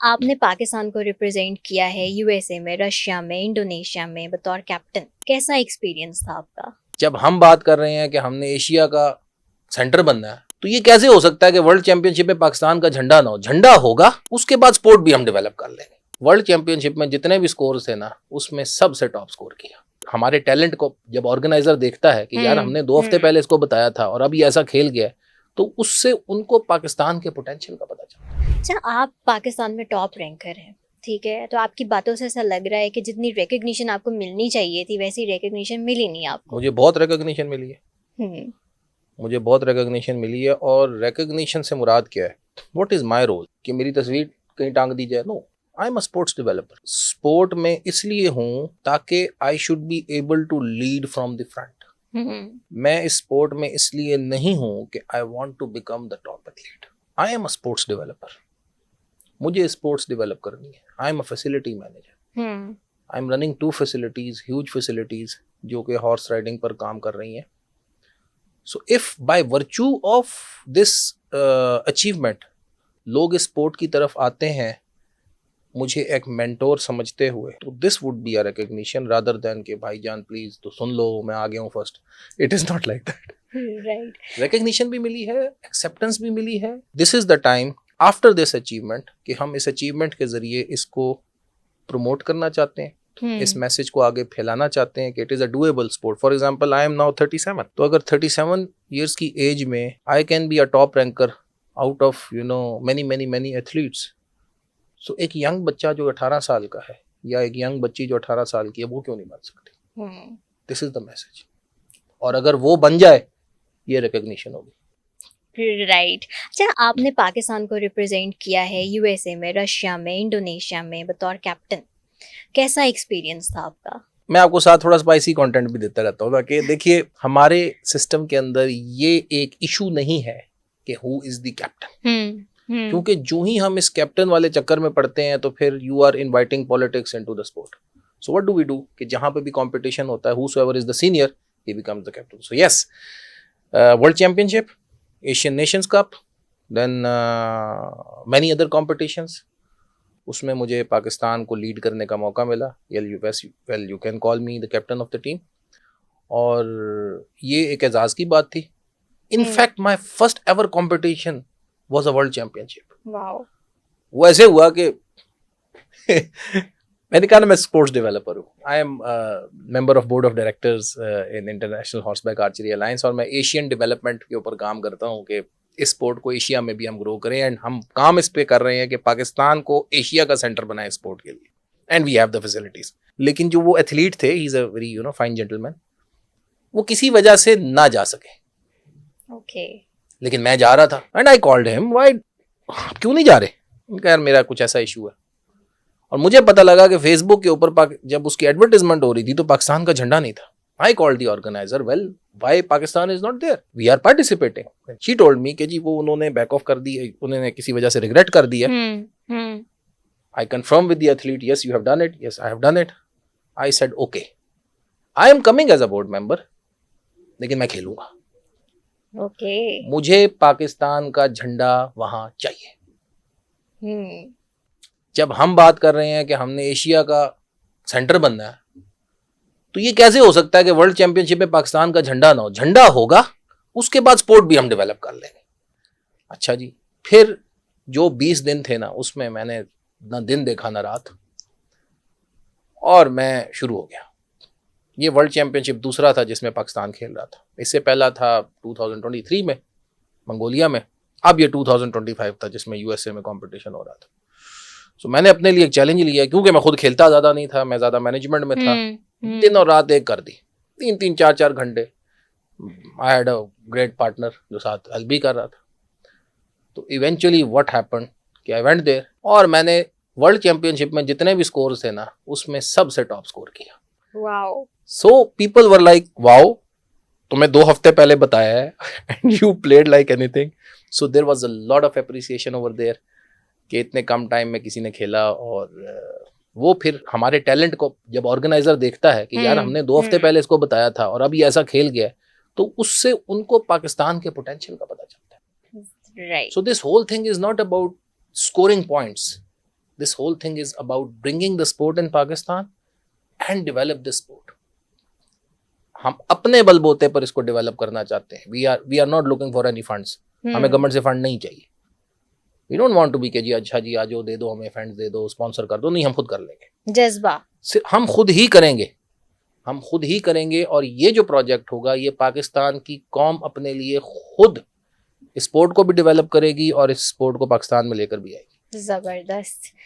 आपने पाकिस्तान को रिप्रेजेंट किया है यूएसए में, रशिया में, इंडोनेशिया में बतौर कैप्टन। कैसा एक्सपीरियंस था आपका? जब हम बात कर रहे हैं कि हमने एशिया का सेंटर बनना है, तो ये कैसे हो सकता है कि वर्ल्ड चैंपियनशिप में पाकिस्तान का झंडा ना हो? झंडा होगा, उसके बाद स्पोर्ट भी हम डेवलप कर लेंगे। वर्ल्ड चैंपियनशिप में जितने भी स्कोर थे ना, उसमें सबसे टॉप स्कोर किया। हमारे टैलेंट को जब ऑर्गेनाइजर देखता है कि यार हमने 2 हफ्ते पहले इसको बताया था और अब ये ऐसा खेल गया, तो उससे उनको पाकिस्तान के पोटेंशियल का पता चलता है। अच्छा, आप पाकिस्तान में टॉप रैंकर हैं, ठीक है, तो आपकी बातों से ऐसा लग रहा है कि जितनी रिकग्निशन आपको मिलनी चाहिए थी वैसी रिकग्निशन मिली नहीं आपको। मुझे बहुत रिकग्निशन मिली है, हम्म। मुझे बहुत रिकग्निशन मिली है। और रिकग्निशन से मुराद क्या है? What is my role? कि मेरी तस्वीर कहीं टांग दी जाए? No, I am a sports developer. Sport में इसलिए हूं ताकि I should be able to lead from the front. मैं इस स्पोर्ट में इसलिए नहीं हूं कि I want to become the top athlete. I am a sports developer. मुझे स्पोर्ट्स डेवलप करनी है। I am a facility manager. I am running 2 facilities, huge facilities, जो कि हॉर्स राइडिंग पर काम कर रही हैं। So if by virtue of this achievement लोग इस स्पोर्ट की तरफ आते हैं मुझे एक मेंटोर समझते हुए, तो this would be a recognition rather than कि भाईजान प्लीज तो सुन लो मैं आ गया हूँ first. It is not like that. Right. Recognition भी मिली है, एक्सेप्टेंस भी मिली है। This is the time after this achievement कि हम इस अचीवमेंट के जरिए इसको प्रमोट करना चाहते हैं, इस मैसेज को आगे फैलाना चाहते हैं कि it is a doable sport. For example I am now 37, तो अगर 37 इयर्स की एज में I can be a top ranker out of many many many athletes. So एक यंग बच्चा जो 18 साल का है या एक यंग बच्ची जो 18 साल की है, वो क्यों नहीं बन सकती? This is the message. और अगर वो बन जाए, ये रिकग्निशन होगी। राइट। अच्छा, आपने पाकिस्तान को रिप्रेजेंट किया है यूएसए में, रशिया में, इंडोनेशिया में बतौर कैप्टन। कैसा एक्सपीरियंस था आपका? मैं आपको साथ थोड़ा स्पाइसी कंटेंट भी देता रहता हूँ ताकि देखिए हमारे सिस्टम के अंदर ये एक इशू नहीं है कि हु इज द कैप्टन। क्योंकि जो ही हम इस कैप्टन वाले चक्कर में पड़ते हैं तो फिर you are inviting politics into the sport. So what do we do कि जहां पे भी कंपटीशन होता है, whosoever is the senior, he becomes the captain. So yes, world championship, Asian Nations Cup, then many other competitions, उसमें मुझे पाकिस्तान को lead करने का मौका मिला। Well you can call me the captain of the team. और ये एक एजाज की बात थी। In fact my first ever competition was a world championship. Wow. वो ऐसे हुआ कि मैंने कहा ना मैं स्पोर्ट्स डेवलपर हूँ। I am member of board of directors in international horseback archery alliance, और मैं एशियन डेवलपमेंट के ऊपर काम करता हूँ कि इस स्पोर्ट को एशिया में भी हम ग्रो करें। एंड हम काम इस पे कर रहे हैं कि पाकिस्तान को एशिया का सेंटर बनाए स्पोर्ट के लिए, and we have the facilities. लेकिन जो वो एथलीट थे, he is a very fine gentleman, वो किसी वजह से ना जा सके। ओके। लेकिन मैं जा रहा था and I called him, why क्यों नहीं जा रहे? उनका यार मेरा कुछ ऐसा इशू है। और मुझे पता लगा कि फेसबुक के ऊपर जब उसकी एडवर्टाइजमेंट हो रही थी तो पाकिस्तान का झंडा नहीं था। I called the organizer, well, why Pakistan is not there? We are participating. And she told me कि जी वो उन्होंने बैक ऑफ कर दी है, उन्होंने किसी वजह से रिग्रेट कर दिया। I confirmed with the athlete, yes, you have done it. Yes, I have done it. I said, okay, I am coming as a board member, लेकिन मैं खेलूंगा। ओके। मुझे पाकिस्तान का झंडा वहां चाहिए। जब हम बात कर रहे हैं कि हमने एशिया का सेंटर बनना है, तो ये कैसे हो सकता है कि वर्ल्ड चैंपियनशिप में पाकिस्तान का झंडा ना हो? झंडा होगा, उसके बाद स्पोर्ट भी हम डेवलप कर लेंगे। अच्छा जी, फिर जो 20 दिन थे ना, उसमें मैंने ना दिन देखा ना रात, और मैं शुरू हो गया। ये वर्ल्ड चैंपियनशिप दूसरा था जिसमें पाकिस्तान खेल रहा था। इससे पहला था 2023 में मंगोलिया में, अब ये 2025 था जिसमें यूएसए में कंपटीशन हो रहा था। सो मैंने अपने लिए एक चैलेंज लिया, क्योंकि मैं खुद खेलता ज़्यादा नहीं था, मैं ज़्यादा मैनेजमेंट में था। दिन और रात एक कर दी, 3-3 4-4 घंटे। I had a great partner जो साथ हेल्प भी कर रहा था। तो इवेंचुअली व्हाट हैपेंड कि आई वेंट देयर, और मैंने वर्ल्ड चैंपियनशिप में जितने भी स्कोर्स थे ना, उसमें सबसे टॉप स्कोर किया। Wow. So people were like, wow, तुम्हें 2 हफ्ते पहले बताया है and you played like anything. So there was a lot of appreciation over there कि इतने कम टाइम में किसी ने खेला। और वो फिर हमारे टैलेंट को जब ऑर्गेनाइजर देखता है कि यार हमने 2 हफ्ते पहले इसको बताया था और अब ये ऐसा खेल गया, तो उससे उनको पाकिस्तान के पोटेंशियल का पता चलता है। Right. So this whole thing is not about scoring points, This whole thing is about bringing the sport in Pakistan and develop this sport. हम अपने बलबूते पर इसको डेवलप करना चाहते हैं. We are not looking for any funds. हमें government से फंड नहीं चाहिए. We don't want to be कि जी अच्छा जी आज दे दो, हमें फंड दे दो, स्पॉन्सर कर दो. नहीं, हम खुद कर लेंगे. जज्बा हम खुद ही करेंगे. हम खुद ही करेंगे. और ये जो प्रोजेक्ट होगा ये पाकिस्तान की कौम अपने लिए खुद स्पोर्ट को भी डेवलप करेगी और इस स्पोर्ट को पाकिस्तान में लेकर भी आएगी. जबरदस्त.